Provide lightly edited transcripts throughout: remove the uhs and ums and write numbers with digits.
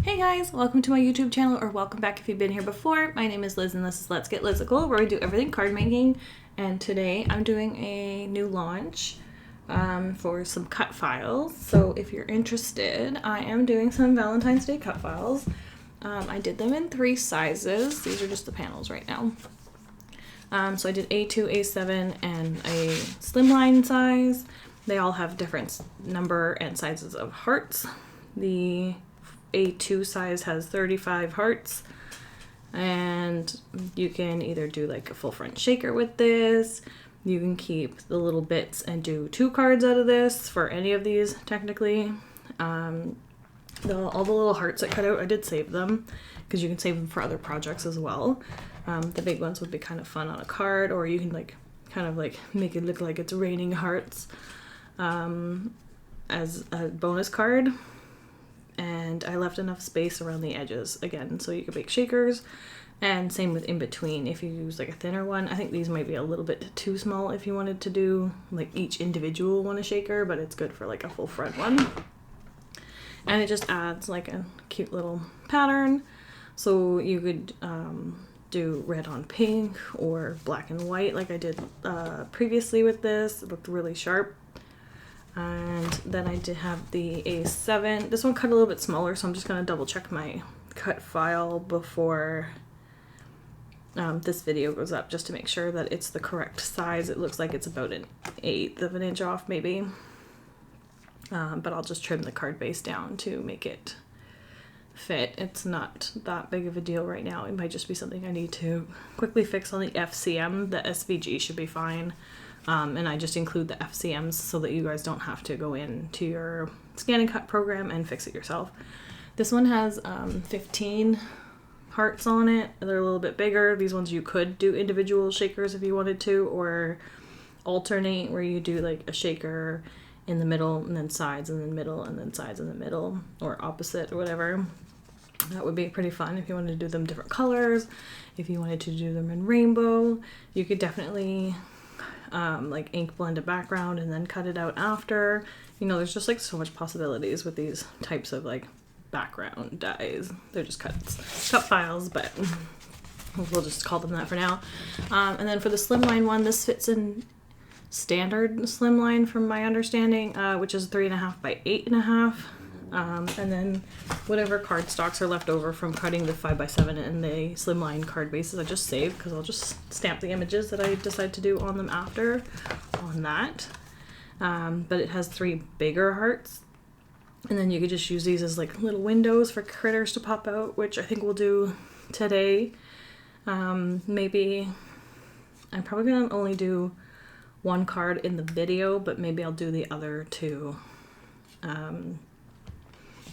Hey guys, welcome to my YouTube channel, or welcome back if you've been here before. My name is Liz and this is Let's Get Lizicle, where we do everything card making. And today I'm doing a new launch for some cut files. So if you're interested, I am doing some Valentine's Day cut files. I did them in 3 sizes. These are just the panels right now. So I did A2, A7, and a slimline size. They all have different number and sizes of hearts. The A2 size has 35 hearts, and you can either do like a full front shaker with this. You can keep the little bits and do 2 cards out of this for any of these technically. All the little hearts that cut out, I did save them because you can save them for other projects as well. The big ones would be kind of fun on a card, or you can kind of make it look like it's raining hearts as a bonus card. And I left enough space around the edges again so you could make shakers, and same with in between if you use like a thinner one. I think these might be a little bit too small if you wanted to do like each individual one a shaker, but it's good for like a full front one. And it just adds like a cute little pattern. So you could do red on pink or black and white like I did previously with this. It looked really sharp. And then I did have the A7. This one cut a little bit smaller, so I'm just going to double check my cut file before this video goes up, just to make sure that it's the correct size. It looks like it's about an 1/8 of an inch off maybe. But I'll just trim the card base down to make it fit. It's not that big of a deal right now. It might just be something I need to quickly fix on the FCM. The SVG should be fine. And I just include the FCMs so that you guys don't have to go into your scan and cut program and fix it yourself. This one has 15 hearts on it. They're a little bit bigger. These ones you could do individual shakers if you wanted to, or alternate where you do like a shaker in the middle and then sides and then middle and then sides in the middle, or opposite or whatever. That would be pretty fun if you wanted to do them different colors. If you wanted to do them in rainbow, you could definitely like ink blend a background and then cut it out after. You know, there's just like so much possibilities with these types of like background dyes. They're just cut files, but we'll just call them that for now. And then for the slimline one, this fits in standard slimline from my understanding, which is 3.5 by 8.5. And then whatever cardstocks are left over from cutting the 5x7 and the slimline card bases, I just save because I'll just stamp the images that I decide to do on them after on that. But it has 3 bigger hearts, and then you could just use these as like little windows for critters to pop out, which I think we'll do today. Maybe I'm probably gonna only do 1 card in the video, but maybe I'll do the other 2.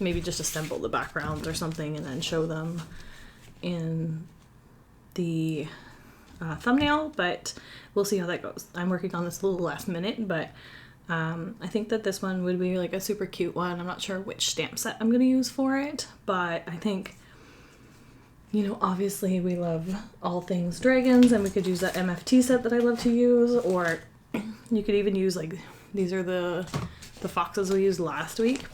Maybe just assemble the backgrounds or something and then show them in the thumbnail, but we'll see how that goes. I'm working on this a little last minute, but I think that this one would be like a super cute one. I'm not sure which stamp set I'm going to use for it, but I think, you know, obviously we love all things dragons, and we could use that MFT set that I love to use, or you could even use like, these are the foxes we used last week.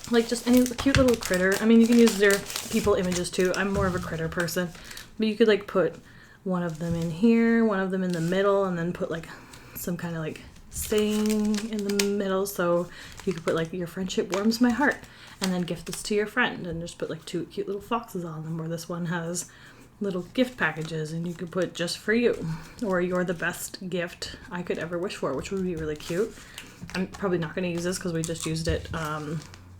Like just any cute little critter. I mean, you can use their people images too. I'm more of a critter person, but you could like put one of them in here, one of them in the middle, and then put like some kind of like saying in the middle. So you could put like, your friendship warms my heart, and then gift this to your friend, and just put like 2 cute little foxes on them. Or this one has little gift packages, and you could put just for you, or you're the best gift I could ever wish for, which would be really cute. I'm probably not going to use this because we just used it.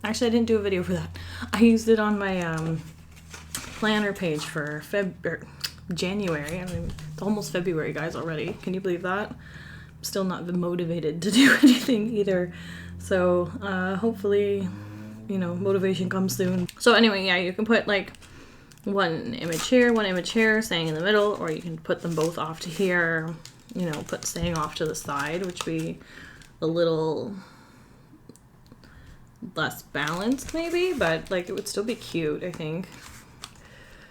Actually, I didn't do a video for that. I used it on my planner page for January. I mean, it's almost February, guys, already. Can you believe that? I'm still not motivated to do anything either. So hopefully, you know, motivation comes soon. So anyway, yeah, you can put like 1 image here, 1 image here, saying in the middle, or you can put them both off to here, you know, put saying off to the side, which would be a little less balanced maybe, but like it would still be cute, I think.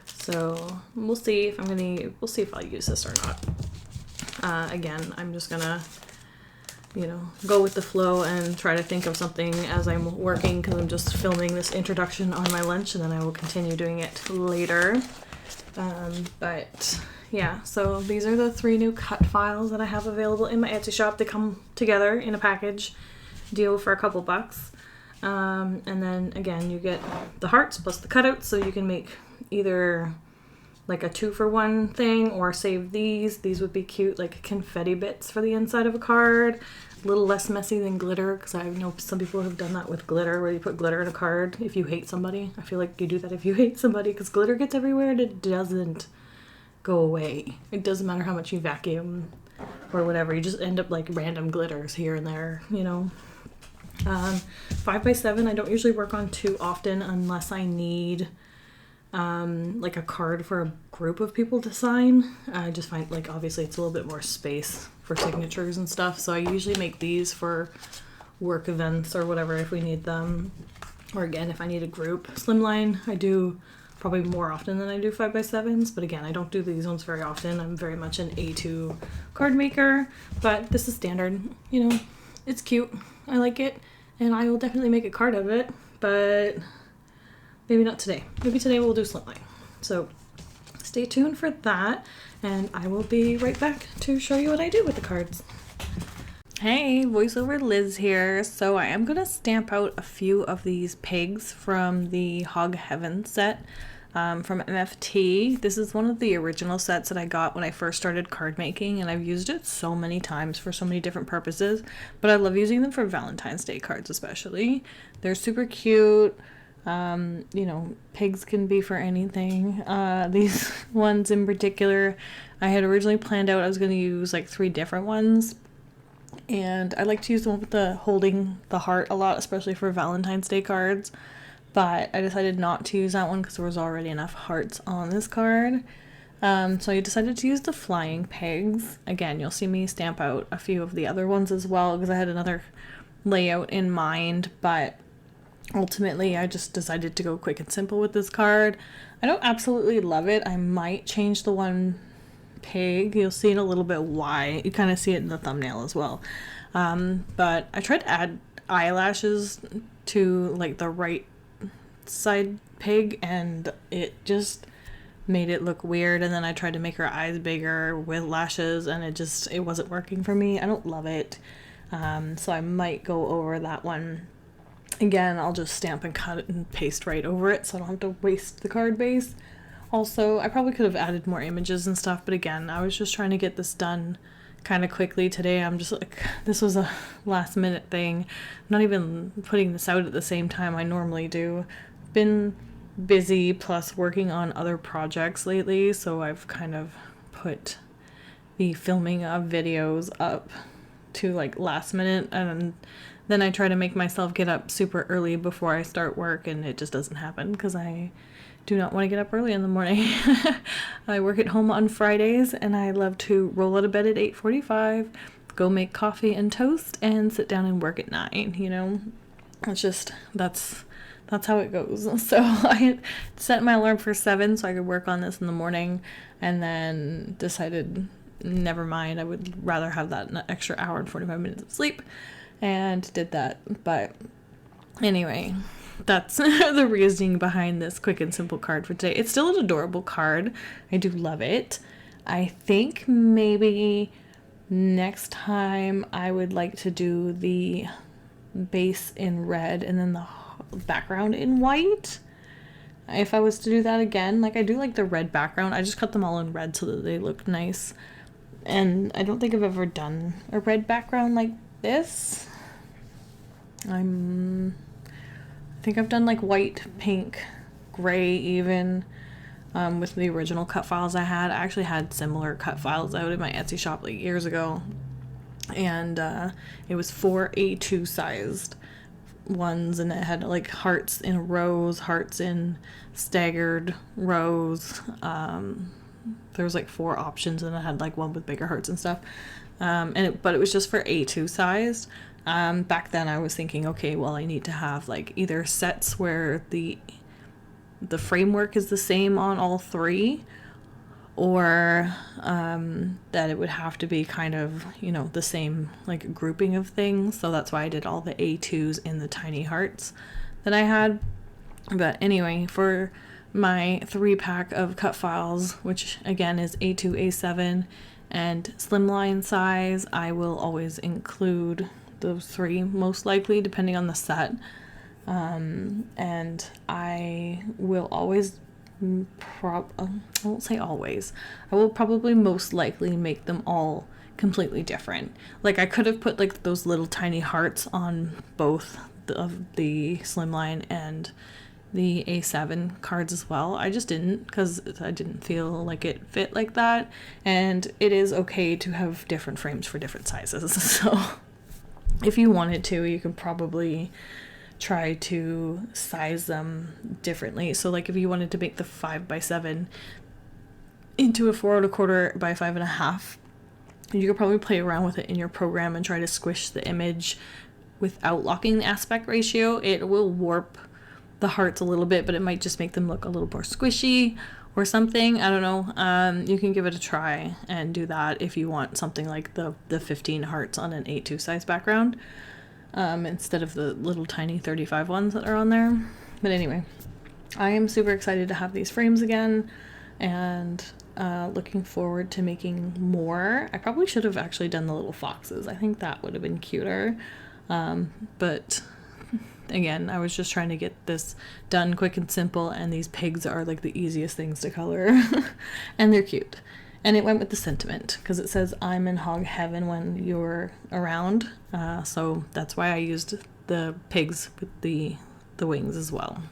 So we'll see if we'll see if I'll use this or not. Again, I'm just gonna you know, go with the flow and try to think of something as I'm working, because I'm just filming this introduction on my lunch, and then I will continue doing it later. But yeah, so these are the 3 new cut files that I have available in my Etsy shop. They come together in a package deal for a couple bucks. And then again, you get the hearts plus the cutouts, so you can make either like a 2-for-1 thing or save these. These would be cute, like confetti bits for the inside of a card. A little less messy than glitter, because I know some people have done that with glitter, where you put glitter in a card if you hate somebody. I feel like you do that if you hate somebody, because glitter gets everywhere and it doesn't go away. It doesn't matter how much you vacuum or whatever. You just end up like random glitters here and there, you know. 5x7 I don't usually work on too often unless I need like a card for a group of people to sign. I just find, like, obviously it's a little bit more space for signatures and stuff, so I usually make these for work events or whatever if we need them, or again if I need a group. Slimline I do probably more often than I do 5x7s, but again I don't do these ones very often. I'm very much an A2 card maker, but this is standard, you know. It's cute, I like it, and I will definitely make a card out of it, but maybe not today. Maybe today we'll do slimline. So stay tuned for that, and I will be right back to show you what I do with the cards. Hey, voiceover Liz here. So I am going to stamp out a few of these pigs from the Hog Heaven set from MFT. This is one of the original sets that I got when I first started card making, and I've used it so many times for so many different purposes, but I love using them for Valentine's Day cards especially. They're super cute. You know, pigs can be for anything. These ones in particular, I had originally planned out I was going to use like 3 different ones, and I like to use the one with the holding the heart a lot, especially for Valentine's Day cards, but I decided not to use that one because there was already enough hearts on this card. So I decided to use the flying pigs. Again, you'll see me stamp out a few of the other ones as well, because I had another layout in mind, but ultimately I just decided to go quick and simple with this card. I don't absolutely love it. I might change the one pig. You'll see in a little bit why. You kind of see it in the thumbnail as well. But I tried to add eyelashes to like the right side pig, and it just made it look weird. And then I tried to make her eyes bigger with lashes, and it wasn't working for me. I don't love it. So I might go over that one. Again, I'll just stamp and cut it and paste right over it, so I don't have to waste the card base. Also, I probably could have added more images and stuff, but again, I was just trying to get this done kind of quickly today. I'm just like, this was a last minute thing. I'm not even putting this out at the same time I normally do. Been busy plus working on other projects lately, so I've kind of put the filming of videos up to like last minute, and then I try to make myself get up super early before I start work, and it just doesn't happen because I do not want to get up early in the morning. I work at home on Fridays, and I love to roll out of bed at 8:45, go make coffee and toast, and sit down and work at 9, you know? It's just, that's how it goes. So I had set my alarm for 7 so I could work on this in the morning, and then decided, never mind, I would rather have that extra hour and 45 minutes of sleep, and did that. But anyway, that's the reasoning behind this quick and simple card for today. It's still an adorable card. I do love it. I think maybe next time I would like to do the base in red and then the background in white. If I was to do that again, like I do like the red background. I just cut them all in red so that they look nice. And I don't think I've ever done a red background like this. I think I've done like white, pink, gray even, with the original cut files I had. I actually had similar cut files out in my Etsy shop like years ago. And it was 4 A2 sized ones, and it had like hearts in rows, hearts in staggered rows. There was like 4 options, and it had like one with bigger hearts and stuff. But it was just for A2 sized. Back then I was thinking, okay, well, I need to have like either sets where the framework is the same on all 3, or that it would have to be kind of, the same like grouping of things. So that's why I did all the A2s in the tiny hearts that I had. But anyway, for my 3-pack of cut files, which again is A2, A7, and slimline size, I will always include those 3, most likely, depending on the set. And I will always I won't say always. I will probably most likely make them all completely different. Like, I could have put like those little tiny hearts on both of the slimline and the A7 cards as well. I just didn't, because I didn't feel like it fit like that, and it is okay to have different frames for different sizes. So if you wanted to, you could probably try to size them differently. So like if you wanted to make the 5x7 into a 4 1/4 by 5.5, you could probably play around with it in your program and try to squish the image without locking the aspect ratio. It will warp the hearts a little bit, but it might just make them look a little more squishy or something. I don't know. You can give it a try and do that if you want something like the 15 hearts on an A2 size background, instead of the little tiny 35 ones that are on there. But anyway, I am super excited to have these frames again, and looking forward to making more. I probably should have actually done the little foxes. I think that would have been cuter. But again, I was just trying to get this done quick and simple, and these pigs are like the easiest things to color. And they're cute. And it went with the sentiment, because it says I'm in hog heaven when you're around. So that's why I used the pigs with the wings as well.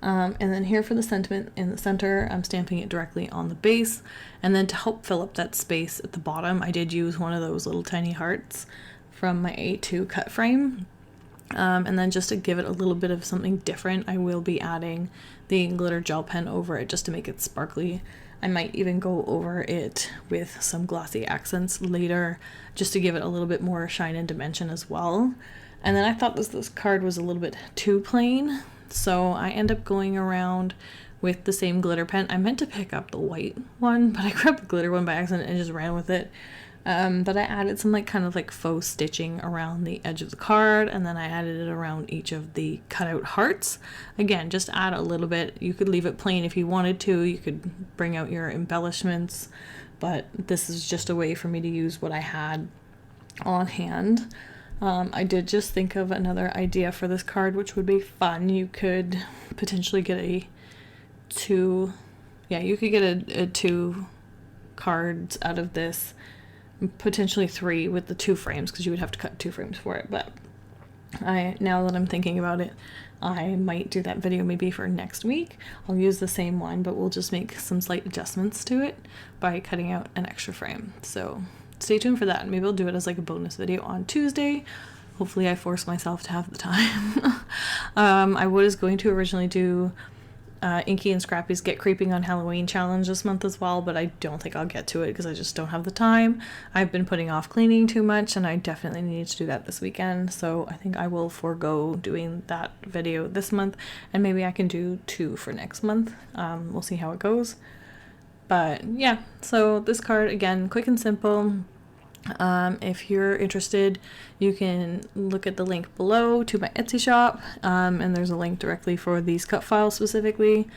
And then here for the sentiment in the center, I'm stamping it directly on the base. And then to help fill up that space at the bottom, I did use one of those little tiny hearts from my A2 cut frame. And then just to give it a little bit of something different, I will be adding the glitter gel pen over it just to make it sparkly. I might even go over it with some glossy accents later, just to give it a little bit more shine and dimension as well. And then I thought this card was a little bit too plain, so I end up going around with the same glitter pen. I meant to pick up the white one, but I grabbed the glitter one by accident and just ran with it. But I added some kind of faux stitching around the edge of the card, and then I added it around each of the cutout hearts. Again, just add a little bit. You could leave it plain if you wanted to. You could bring out your embellishments, but this is just a way for me to use what I had on hand. I did just think of another idea for this card, which would be fun. You could potentially get a two cards out of this, potentially 3 with the 2 frames, because you would have to cut 2 frames for it. But now that I'm thinking about it, I might do that video maybe for next week. I'll use the same one, but we'll just make some slight adjustments to it by cutting out an extra frame. So stay tuned for that. Maybe I'll do it as a bonus video on Tuesday. Hopefully I force myself to have the time. I was going to originally do Inky and Scrappy's Get Creeping on Halloween challenge this month as well, but I don't think I'll get to it because I just don't have the time. I've been putting off cleaning too much, and I definitely need to do that this weekend, so I think I will forego doing that video this month, and maybe I can do 2 for next month. We'll see how it goes. But yeah, so this card, again, quick and simple. If you're interested, you can look at the link below to my Etsy shop, and there's a link directly for these cut files specifically,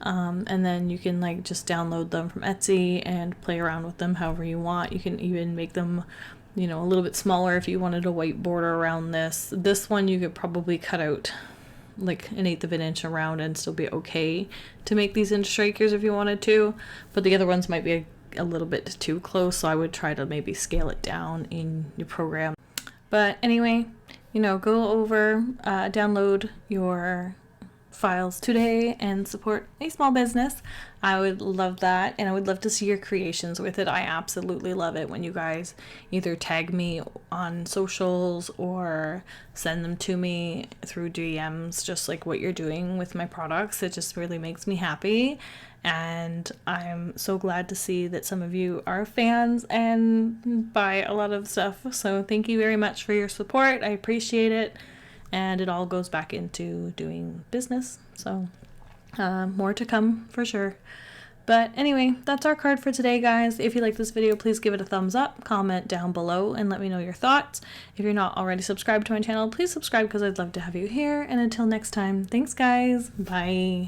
and then you can just download them from Etsy and play around with them however you want. You can even make them a little bit smaller if you wanted a white border around this one. You could probably cut out an 1/8 of an inch around and still be okay to make these into strikers if you wanted to, but the other ones might be a little bit too close, so I would try to maybe scale it down in your program. But anyway, go over, download your files today and support a small business. I would love that, and I would love to see your creations with it. I absolutely love it when you guys either tag me on socials or send them to me through DMs, just what you're doing with my products. It just really makes me happy, and I'm so glad to see that some of you are fans and buy a lot of stuff. So thank you very much for your support. I appreciate it. And it all goes back into doing business. So more to come for sure. But anyway, that's our card for today, guys. If you like this video, please give it a thumbs up, comment down below, and let me know your thoughts. If you're not already subscribed to my channel, please subscribe because I'd love to have you here. And until next time, thanks guys. Bye.